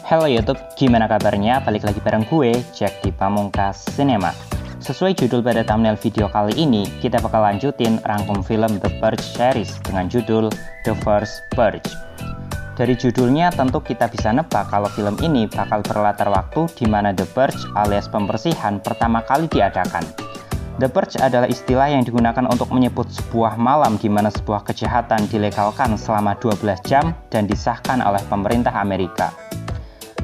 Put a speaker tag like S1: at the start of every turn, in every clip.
S1: Halo YouTube, gimana kabarnya? Balik lagi bareng gue, Jack di Pamungkas Cinema. Sesuai judul pada thumbnail video kali ini, kita bakal lanjutin rangkum film The Purge series dengan judul The First Purge. Dari judulnya tentu kita bisa nebak kalau film ini bakal berlatar waktu di mana The Purge alias pembersihan pertama kali diadakan. The Purge adalah istilah yang digunakan untuk menyebut sebuah malam di mana sebuah kejahatan dilegalkan selama 12 jam dan disahkan oleh pemerintah Amerika.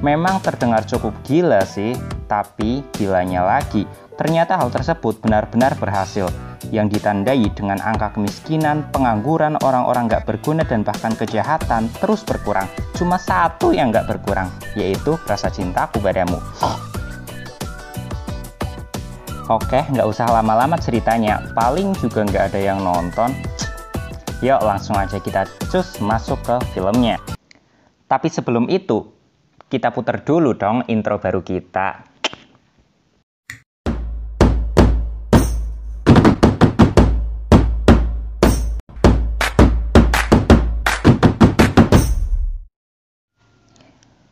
S1: Memang terdengar cukup gila sih, tapi gilanya lagi, ternyata hal tersebut benar-benar berhasil, yang ditandai dengan angka kemiskinan, pengangguran, orang-orang gak berguna, dan bahkan kejahatan terus berkurang. Cuma satu yang gak berkurang, yaitu rasa cintaku padamu. Oke, nggak usah lama-lama ceritanya, paling juga nggak ada yang nonton. Yuk langsung aja kita cus masuk ke filmnya. Tapi sebelum itu, kita putar dulu dong intro baru kita.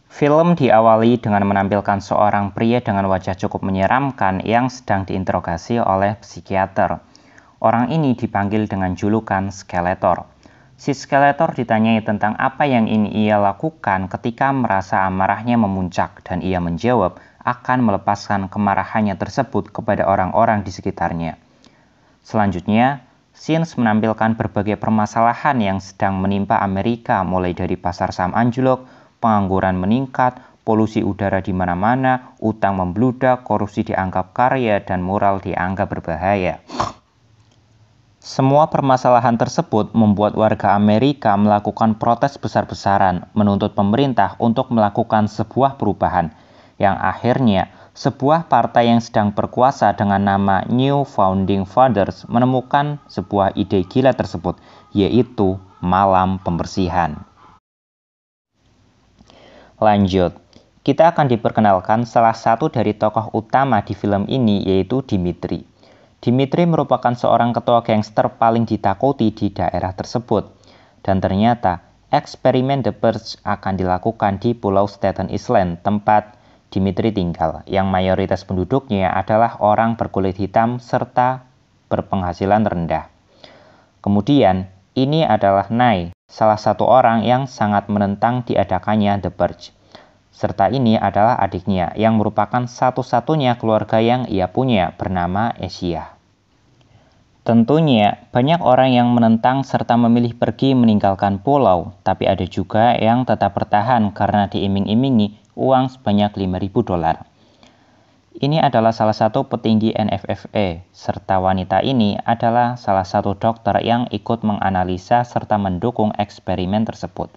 S1: Film diawali dengan menampilkan seorang pria dengan wajah cukup menyeramkan yang sedang diinterogasi oleh psikiater. Orang ini dipanggil dengan julukan Skeletor. Si Skeletor ditanyai tentang apa yang ingin ia lakukan ketika merasa amarahnya memuncak, dan ia menjawab akan melepaskan kemarahannya tersebut kepada orang-orang di sekitarnya. Selanjutnya, scenes menampilkan berbagai permasalahan yang sedang menimpa Amerika, mulai dari pasar saham anjlok, pengangguran meningkat, polusi udara di mana-mana, utang membludak, korupsi dianggap karya, dan moral dianggap berbahaya. Semua permasalahan tersebut membuat warga Amerika melakukan protes besar-besaran, menuntut pemerintah untuk melakukan sebuah perubahan, yang akhirnya sebuah partai yang sedang berkuasa dengan nama New Founding Fathers menemukan sebuah ide gila tersebut, yaitu malam pembersihan. Lanjut, kita akan diperkenalkan salah satu dari tokoh utama di film ini, yaitu Dimitri. Dimitri merupakan seorang ketua gangster paling ditakuti di daerah tersebut. Dan ternyata, eksperimen The Purge akan dilakukan di Pulau Staten Island, tempat Dimitri tinggal, yang mayoritas penduduknya adalah orang berkulit hitam serta berpenghasilan rendah. Kemudian, ini adalah Nye, salah satu orang yang sangat menentang diadakannya The Purge. Serta ini adalah adiknya yang merupakan satu-satunya keluarga yang ia punya, bernama Asia. Tentunya banyak orang yang menentang serta memilih pergi meninggalkan pulau, tapi ada juga yang tetap bertahan karena diiming-imingi uang sebanyak $5.000. Ini adalah salah satu petinggi NFFA, serta wanita ini adalah salah satu dokter yang ikut menganalisa serta mendukung eksperimen tersebut.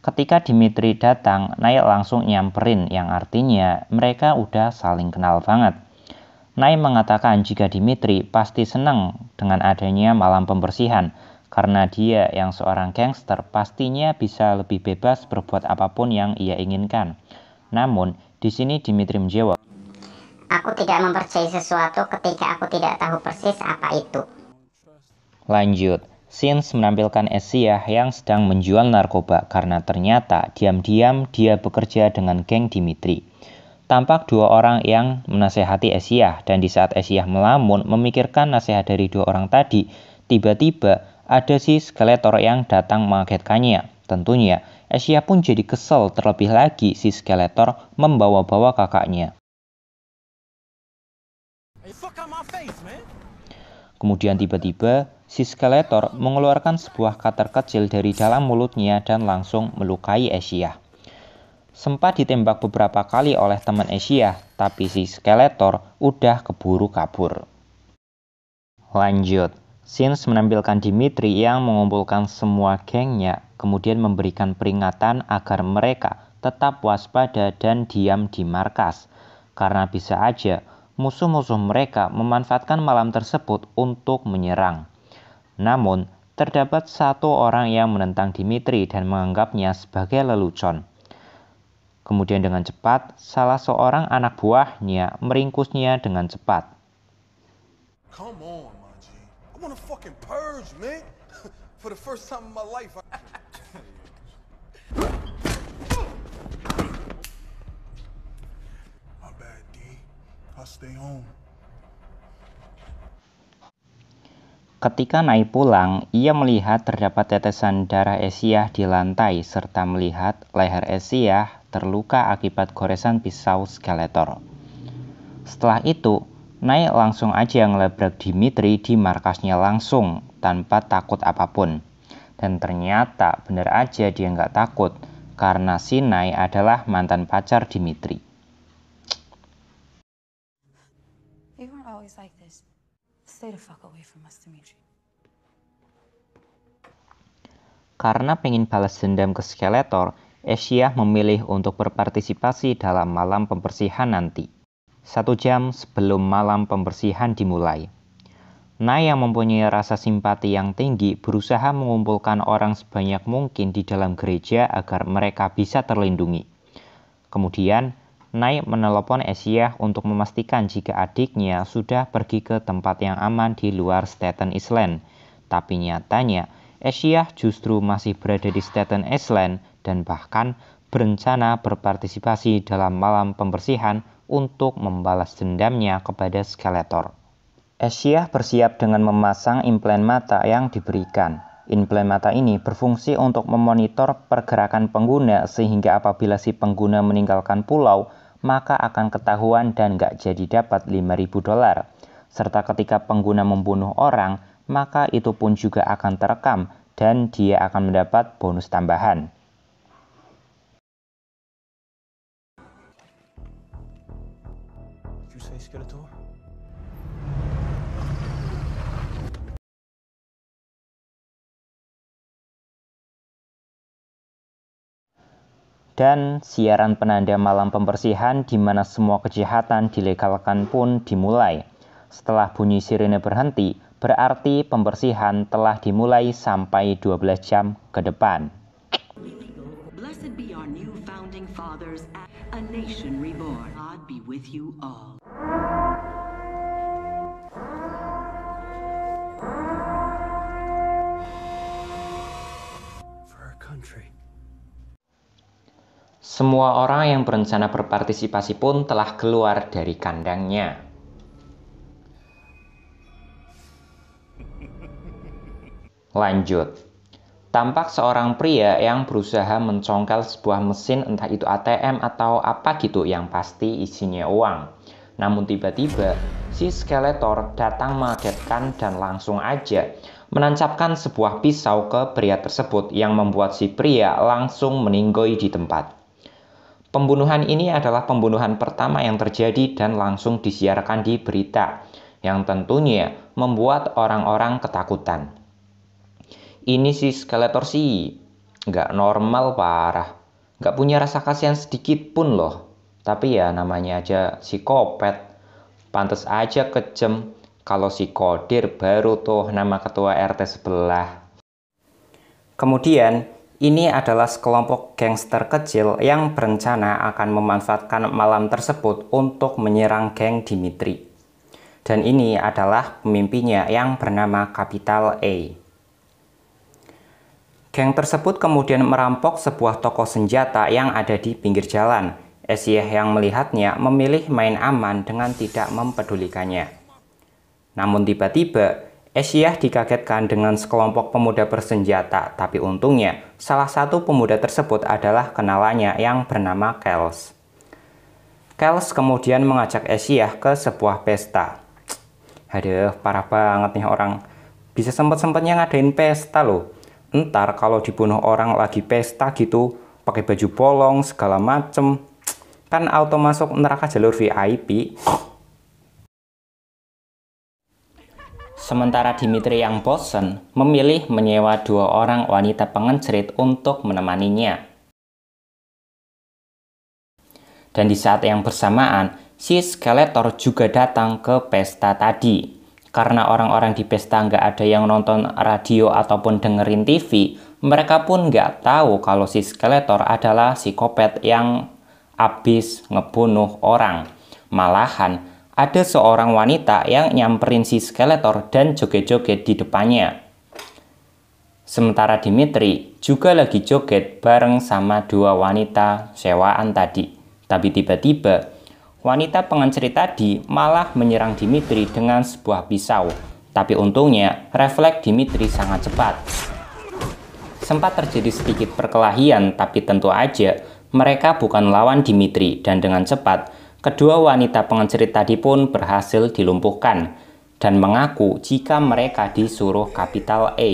S1: Ketika Dimitri datang, Nye langsung nyamperin, yang artinya mereka udah saling kenal banget. Nye mengatakan jika Dimitri pasti senang dengan adanya malam pembersihan, karena dia yang seorang gangster pastinya bisa lebih bebas berbuat apapun yang ia inginkan. Namun, di sini Dimitri menjawab,
S2: "Aku tidak mempercayai sesuatu ketika aku tidak tahu persis apa itu."
S1: Lanjut, scenes menampilkan Asia yang sedang menjual narkoba karena ternyata diam-diam dia bekerja dengan geng Dimitri. Tampak dua orang yang menasehati Asia, dan di saat Asia melamun memikirkan nasihat dari dua orang tadi, tiba-tiba ada si Skeletor yang datang mengagetkannya. Tentunya, Asia pun jadi kesel, terlebih lagi si Skeletor membawa-bawa kakaknya. Kemudian tiba-tiba, si Skeletor mengeluarkan sebuah cutter kecil dari dalam mulutnya dan langsung melukai Asia. Sempat ditembak beberapa kali oleh teman Asia, tapi si Skeletor udah keburu kabur. Lanjut, scenes menampilkan Dimitri yang mengumpulkan semua gengnya, kemudian memberikan peringatan agar mereka tetap waspada dan diam di markas, karena bisa aja musuh-musuh mereka memanfaatkan malam tersebut untuk menyerang. Namun, terdapat satu orang yang menentang Dimitri dan menganggapnya sebagai lelucon. Kemudian dengan cepat, salah seorang anak buahnya meringkusnya dengan cepat.
S3: want to fucking purge, man. For the first time in my life. My bad, D. I'll stay home.
S1: Ketika Nai pulang, ia melihat terdapat tetesan darah Asia di lantai serta melihat leher Asia terluka akibat goresan pisau Skeletor. Setelah itu, Nai langsung aja ngelabrak Dimitri di markasnya langsung tanpa takut apapun. Dan ternyata bener aja dia nggak takut karena si Nai adalah mantan pacar Dimitri.
S4: You weren't always like this. Stay the fuck away from us, Dimitri.
S1: Karena pengen balas dendam ke Skeletor, Asia memilih untuk berpartisipasi dalam malam pembersihan nanti. 1 jam sebelum malam pembersihan dimulai. Nai yang mempunyai rasa simpati yang tinggi berusaha mengumpulkan orang sebanyak mungkin di dalam gereja agar mereka bisa terlindungi. Kemudian, Nai menelepon Asia untuk memastikan jika adiknya sudah pergi ke tempat yang aman di luar Staten Island. Tapi nyatanya, Asia justru masih berada di Staten Island dan bahkan berencana berpartisipasi dalam malam pembersihan untuk membalas dendamnya kepada Skeletor. Asia bersiap dengan memasang implan mata yang diberikan. Implan mata ini berfungsi untuk memonitor pergerakan pengguna sehingga apabila si pengguna meninggalkan pulau, maka akan ketahuan dan nggak jadi dapat $5.000. Serta ketika pengguna membunuh orang, maka itu pun juga akan terekam dan dia akan mendapat bonus tambahan.
S3: You say Skeletor?
S1: Dan siaran penanda malam pembersihan di mana semua kejahatan dilegalkan pun dimulai. Setelah bunyi sirene berhenti, berarti pembersihan telah dimulai sampai 12 jam ke depan.
S5: Blessed be our new founding fathers, a nation reborn. God be with you all.
S3: For our country.
S1: Semua orang yang berencana berpartisipasi pun telah keluar dari kandangnya. Lanjut. Tampak seorang pria yang berusaha mencongkel sebuah mesin, entah itu ATM atau apa gitu, yang pasti isinya uang. Namun tiba-tiba si Skeletor datang mengagetkan dan langsung aja menancapkan sebuah pisau ke pria tersebut yang membuat si pria langsung meninggoy di tempat. Pembunuhan ini adalah pembunuhan pertama yang terjadi dan langsung disiarkan di berita, yang tentunya membuat orang-orang ketakutan. Ini si Skeletor sih nggak normal parah, nggak punya rasa kasihan sedikit pun loh. Tapi ya namanya aja psikopat, pantas aja kejem. Kalau si Kodir baru tuh nama ketua RT sebelah. Kemudian, ini adalah sekelompok gangster kecil yang berencana akan memanfaatkan malam tersebut untuk menyerang geng Dimitri. Dan ini adalah pemimpinnya yang bernama Capital A. Geng tersebut kemudian merampok sebuah toko senjata yang ada di pinggir jalan. Asia yang melihatnya memilih main aman dengan tidak mempedulikannya. Namun tiba-tiba, Asia dikagetkan dengan sekelompok pemuda bersenjata, tapi untungnya salah satu pemuda tersebut adalah kenalannya yang bernama Kels. Kels kemudian mengajak Asia ke sebuah pesta. Aduh, parah banget nih orang. Bisa sempet-sempetnya ngadain pesta loh. Entar kalau dibunuh orang lagi pesta gitu, pakai baju bolong segala macem, kan auto masuk neraka jalur VIP. Sementara Dimitri yang bosen memilih menyewa 2 orang wanita pengencrit untuk menemaninya. Dan di saat yang bersamaan, si Skeletor juga datang ke pesta tadi. Karena orang-orang di pesta nggak ada yang nonton radio ataupun dengerin TV, mereka pun nggak tahu kalau si Skeletor adalah psikopat yang abis ngebunuh orang. Malahan, Ada seorang wanita yang nyamperin si Skeletor dan joget-joget di depannya. Sementara Dimitri juga lagi joget bareng sama dua wanita sewaan tadi. Tapi tiba-tiba, wanita pengenceri tadi malah menyerang Dimitri dengan sebuah pisau. Tapi untungnya, refleks Dimitri sangat cepat. Sempat terjadi sedikit perkelahian, tapi tentu aja mereka bukan lawan Dimitri. Dan dengan cepat, kedua wanita pengenceri tadi pun berhasil dilumpuhkan dan mengaku jika mereka disuruh Capital A.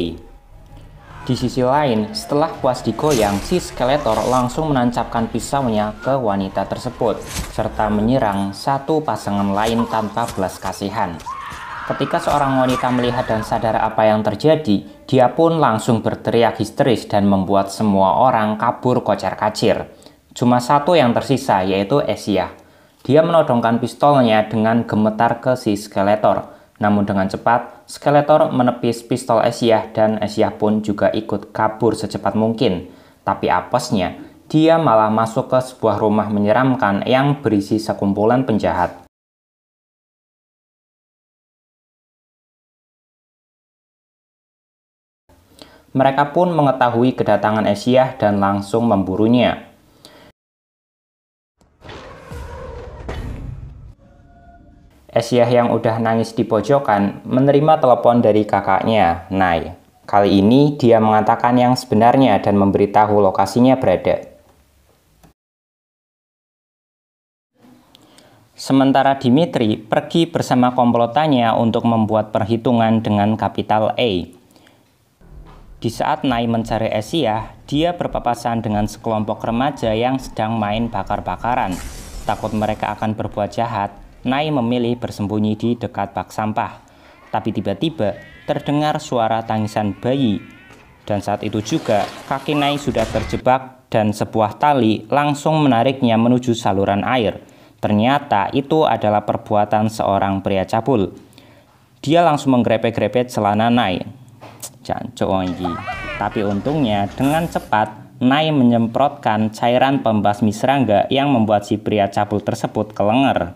S1: Di sisi lain, setelah puas digoyang, si Skeletor langsung menancapkan pisaunya ke wanita tersebut, serta menyerang satu pasangan lain tanpa belas kasihan. Ketika seorang wanita melihat dan sadar apa yang terjadi, dia pun langsung berteriak histeris dan membuat semua orang kabur kocar-kacir. Cuma satu yang tersisa, yaitu Asia. Dia menodongkan pistolnya dengan gemetar ke si Skeletor. Namun dengan cepat, Skeletor menepis pistol Asia dan Asia pun juga ikut kabur secepat mungkin. Tapi apesnya, dia malah masuk ke sebuah rumah menyeramkan yang berisi sekumpulan penjahat. Mereka pun mengetahui kedatangan Asia dan langsung memburunya. Asia yang udah nangis di pojokan menerima telepon dari kakaknya, Nai. Kali ini dia mengatakan yang sebenarnya dan memberitahu lokasinya berada. Sementara Dimitri pergi bersama komplotannya untuk membuat perhitungan dengan Capital A. Di saat Nai mencari Asia, dia berpapasan dengan sekelompok remaja yang sedang main bakar-bakaran. Takut mereka akan berbuat jahat, Nai memilih bersembunyi di dekat bak sampah. Tapi tiba-tiba terdengar suara tangisan bayi. Dan saat itu juga kaki Nai sudah terjebak dan sebuah tali langsung menariknya menuju saluran air. Ternyata itu adalah perbuatan seorang pria cabul. Dia langsung menggrepet-grepet celana Nai. Jancok iki. Tapi untungnya dengan cepat Nai menyemprotkan cairan pembasmi serangga yang membuat si pria cabul tersebut kelenger.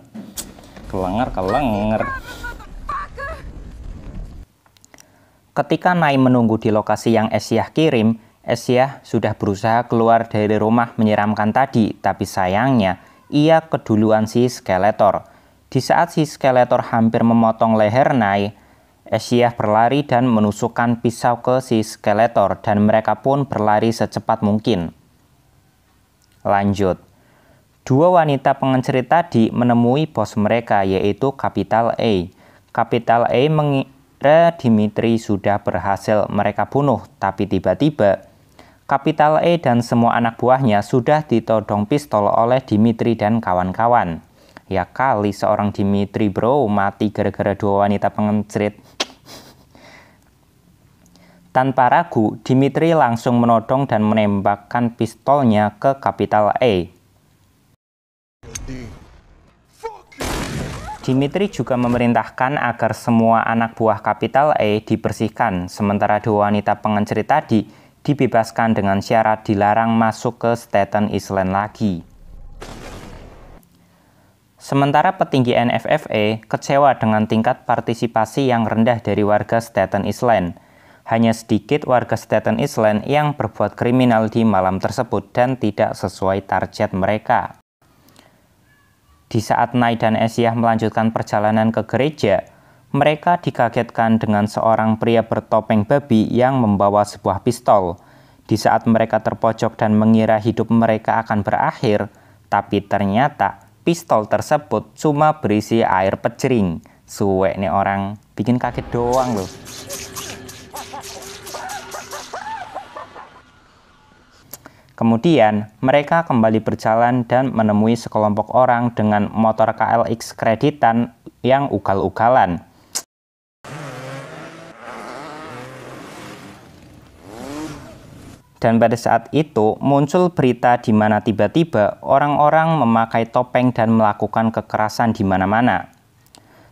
S1: Ketika Nai menunggu di lokasi yang Asia kirim, Asia sudah berusaha keluar dari rumah menyeramkan tadi, tapi sayangnya ia keduluan si Skeletor. Di saat si Skeletor hampir memotong leher Nai, Asia berlari dan menusukkan pisau ke si Skeletor dan mereka pun berlari secepat mungkin. Lanjut. Dua wanita pengenceri tadi menemui bos mereka yaitu Capital A. Capital A mengira Dimitri sudah berhasil mereka bunuh, tapi tiba-tiba Capital A dan semua anak buahnya sudah ditodong pistol oleh Dimitri dan kawan-kawan. Ya kali seorang Dimitri bro mati gara-gara dua wanita pengencrit. Tanpa ragu, Dimitri langsung menodong dan menembakkan pistolnya ke Capital A. Dimitri juga memerintahkan agar semua anak buah Capital A dibersihkan, sementara dua wanita pengenceri tadi dibebaskan dengan syarat dilarang masuk ke Staten Island lagi. Sementara petinggi NFFA kecewa dengan tingkat partisipasi yang rendah dari warga Staten Island. Hanya sedikit warga Staten Island yang berbuat kriminal di malam tersebut dan tidak sesuai target mereka. Di saat Nai dan Asia melanjutkan perjalanan ke gereja, mereka dikagetkan dengan seorang pria bertopeng babi yang membawa sebuah pistol. Di saat mereka terpojok dan mengira hidup mereka akan berakhir, tapi ternyata pistol tersebut cuma berisi air pecering. Suwek nih orang, bikin kaget doang loh. Kemudian, mereka kembali berjalan dan menemui sekelompok orang dengan motor KLX kreditan yang ugal-ugalan. Dan pada saat itu, muncul berita di mana tiba-tiba orang-orang memakai topeng dan melakukan kekerasan di mana-mana.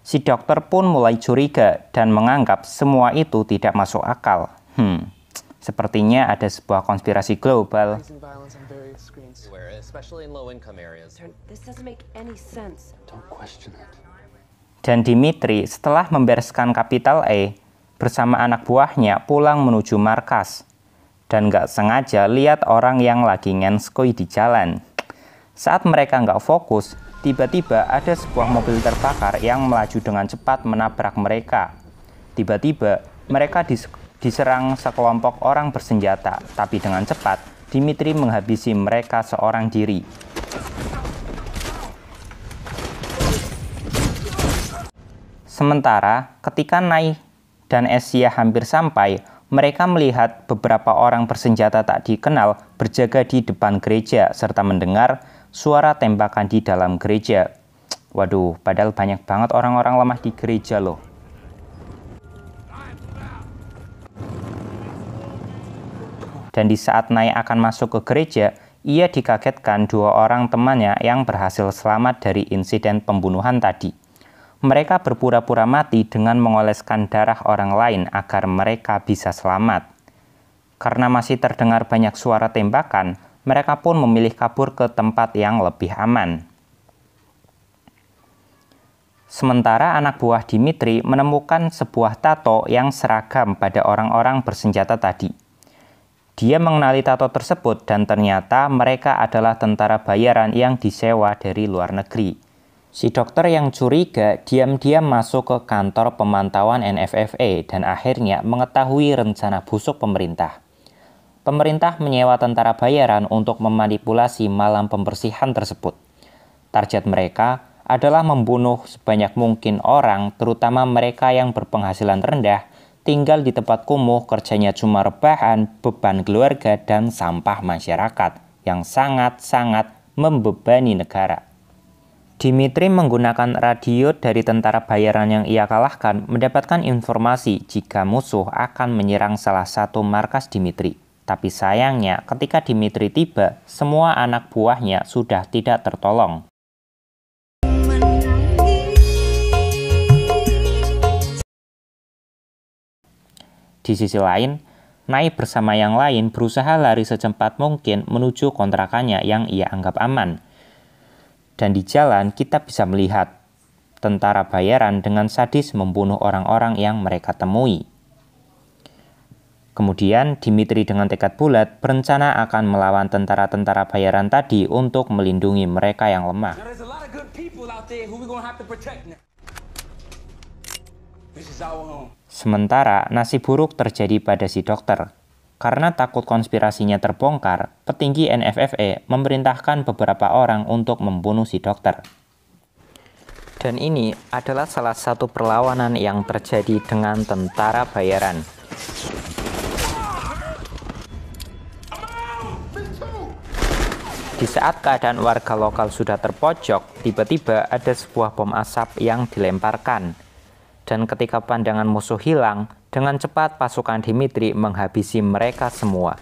S1: Si dokter pun mulai curiga dan menganggap semua itu tidak masuk akal. Sepertinya ada sebuah konspirasi global.
S6: Especially in low-income areas.
S7: This doesn't make any sense.
S6: Don't question it.
S1: Dan Dimitri setelah membereskan Capital A bersama anak buahnya pulang menuju markas. Dan nggak sengaja lihat orang yang lagi ngenskoy di jalan. Saat mereka nggak fokus, tiba-tiba ada sebuah mobil terbakar yang melaju dengan cepat menabrak mereka. Tiba-tiba mereka diserang sekelompok orang bersenjata, tapi dengan cepat Dimitri menghabisi mereka seorang diri. Sementara ketika Nai dan Asia hampir sampai, mereka melihat beberapa orang bersenjata tak dikenal berjaga di depan gereja serta mendengar suara tembakan di dalam gereja. Waduh, padahal banyak banget orang-orang lemah di gereja loh. Dan di saat Nai akan masuk ke gereja, ia dikagetkan dua orang temannya yang berhasil selamat dari insiden pembunuhan tadi. Mereka berpura-pura mati dengan mengoleskan darah orang lain agar mereka bisa selamat. Karena masih terdengar banyak suara tembakan, mereka pun memilih kabur ke tempat yang lebih aman. Sementara anak buah Dimitri menemukan sebuah tato yang seragam pada orang-orang bersenjata tadi. Dia mengenali tato tersebut dan ternyata mereka adalah tentara bayaran yang disewa dari luar negeri. Si dokter yang curiga diam-diam masuk ke kantor pemantauan NFFA dan akhirnya mengetahui rencana busuk pemerintah. Pemerintah menyewa tentara bayaran untuk memanipulasi malam pembersihan tersebut. Target mereka adalah membunuh sebanyak mungkin orang, terutama mereka yang berpenghasilan rendah, tinggal di tempat kumuh, kerjanya cuma rebahan, beban keluarga, dan sampah masyarakat yang sangat-sangat membebani negara. Dimitri menggunakan radio dari tentara bayaran yang ia kalahkan mendapatkan informasi jika musuh akan menyerang salah satu markas Dimitri. Tapi sayangnya ketika Dimitri tiba, semua anak buahnya sudah tidak tertolong. Di sisi lain, Nai bersama yang lain berusaha lari secepat mungkin menuju kontrakannya yang ia anggap aman. Dan di jalan kita bisa melihat tentara bayaran dengan sadis membunuh orang-orang yang mereka temui. Kemudian Dimitri dengan tekad bulat berencana akan melawan tentara-tentara bayaran tadi untuk melindungi mereka yang lemah. Sementara nasib buruk terjadi pada si dokter. Karena takut konspirasinya terbongkar, petinggi NFFA memerintahkan beberapa orang untuk membunuh si dokter. Dan ini adalah salah satu perlawanan yang terjadi dengan tentara bayaran. Di saat keadaan warga lokal sudah terpojok, tiba-tiba ada sebuah bom asap yang dilemparkan. Dan ketika pandangan musuh hilang, dengan cepat pasukan Dimitri menghabisi mereka semua.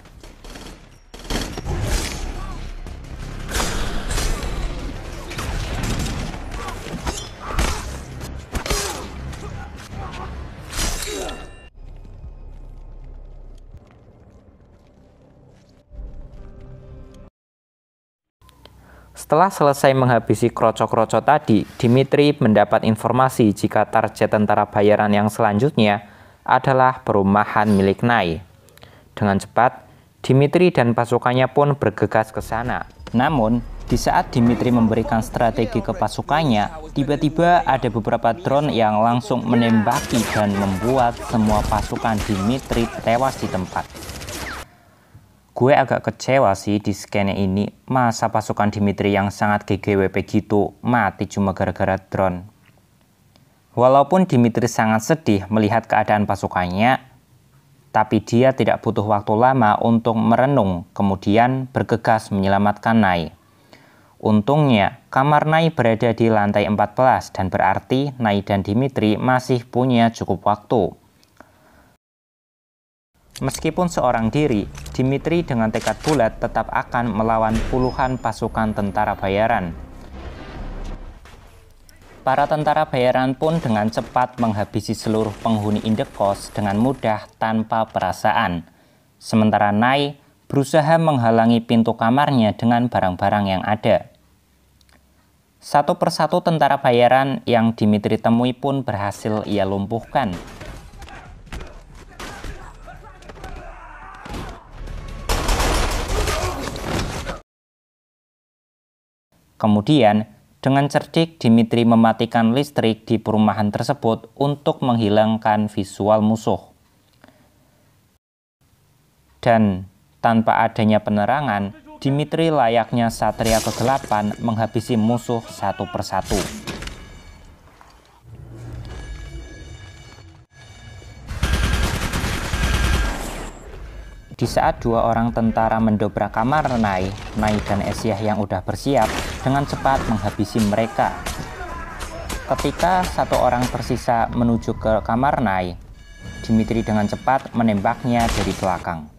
S1: Setelah selesai menghabisi kroco-kroco tadi, Dimitri mendapat informasi jika target tentara bayaran yang selanjutnya adalah perumahan milik Nai. Dengan cepat, Dimitri dan pasukannya pun bergegas ke sana. Namun, di saat Dimitri memberikan strategi ke pasukannya, tiba-tiba ada beberapa drone yang langsung menembaki dan membuat semua pasukan Dimitri tewas di tempat. Gue agak kecewa sih di skene ini, masa pasukan Dimitri yang sangat GGWP gitu mati cuma gara-gara drone. Walaupun Dimitri sangat sedih melihat keadaan pasukannya, tapi dia tidak butuh waktu lama untuk merenung, kemudian bergegas menyelamatkan Nai. Untungnya, kamar Nai berada di lantai 14 dan berarti Nai dan Dimitri masih punya cukup waktu. Meskipun seorang diri, Dimitri dengan tekad bulat tetap akan melawan puluhan pasukan tentara bayaran. Para tentara bayaran pun dengan cepat menghabisi seluruh penghuni indekos dengan mudah tanpa perasaan. Sementara Nai berusaha menghalangi pintu kamarnya dengan barang-barang yang ada. Satu persatu tentara bayaran yang Dimitri temui pun berhasil ia lumpuhkan. Kemudian, dengan cerdik Dimitri mematikan listrik di perumahan tersebut untuk menghilangkan visual musuh. Dan tanpa adanya penerangan, Dimitri layaknya satria kegelapan menghabisi musuh satu persatu. Di saat dua orang tentara mendobrak kamar Nai dan Asia yang udah bersiap dengan cepat menghabisi mereka. Ketika satu orang tersisa menuju ke kamar Nai, Dimitri dengan cepat menembaknya dari belakang.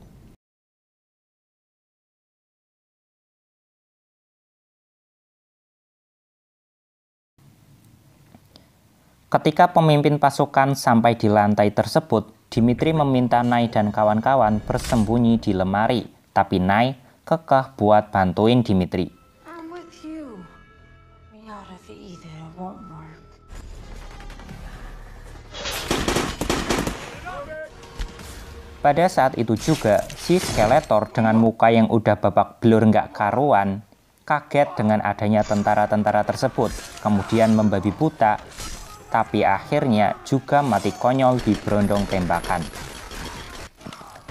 S1: Ketika pemimpin pasukan sampai di lantai tersebut, Dimitri meminta Nai dan kawan-kawan bersembunyi di lemari, tapi Nai kekeh buat bantuin Dimitri.
S4: I'm with you. We ought to eat it. It won't work.
S1: Pada saat itu juga, si Skeletor dengan muka yang udah babak belur nggak karuan, kaget dengan adanya tentara-tentara tersebut, kemudian membabi buta, tapi akhirnya juga mati konyol di berondong tembakan.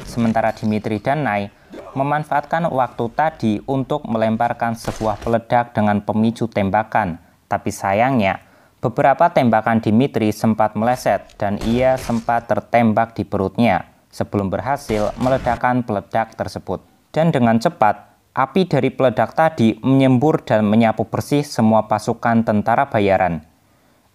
S1: Sementara Dimitri dan Nai memanfaatkan waktu tadi untuk melemparkan sebuah peledak dengan pemicu tembakan, tapi sayangnya beberapa tembakan Dimitri sempat meleset dan ia sempat tertembak di perutnya sebelum berhasil meledakkan peledak tersebut. Dan dengan cepat, api dari peledak tadi menyembur dan menyapu bersih semua pasukan tentara bayaran.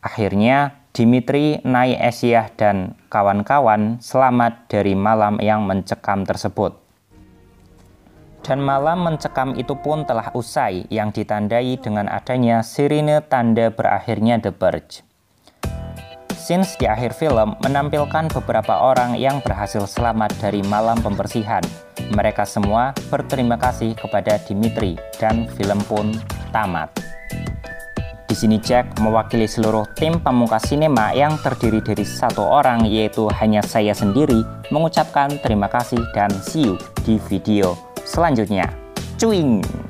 S1: Akhirnya, Dimitri, Nai, Asia, dan kawan-kawan selamat dari malam yang mencekam tersebut. Dan malam mencekam itu pun telah usai, yang ditandai dengan adanya sirine tanda berakhirnya The Purge. Scenes di akhir film menampilkan beberapa orang yang berhasil selamat dari malam pembersihan. Mereka semua berterima kasih kepada Dimitri, dan film pun tamat. Di sini Jack mewakili seluruh tim Pamungkas Sinema yang terdiri dari satu orang, yaitu hanya saya sendiri, mengucapkan terima kasih dan see you di video selanjutnya. Cuing!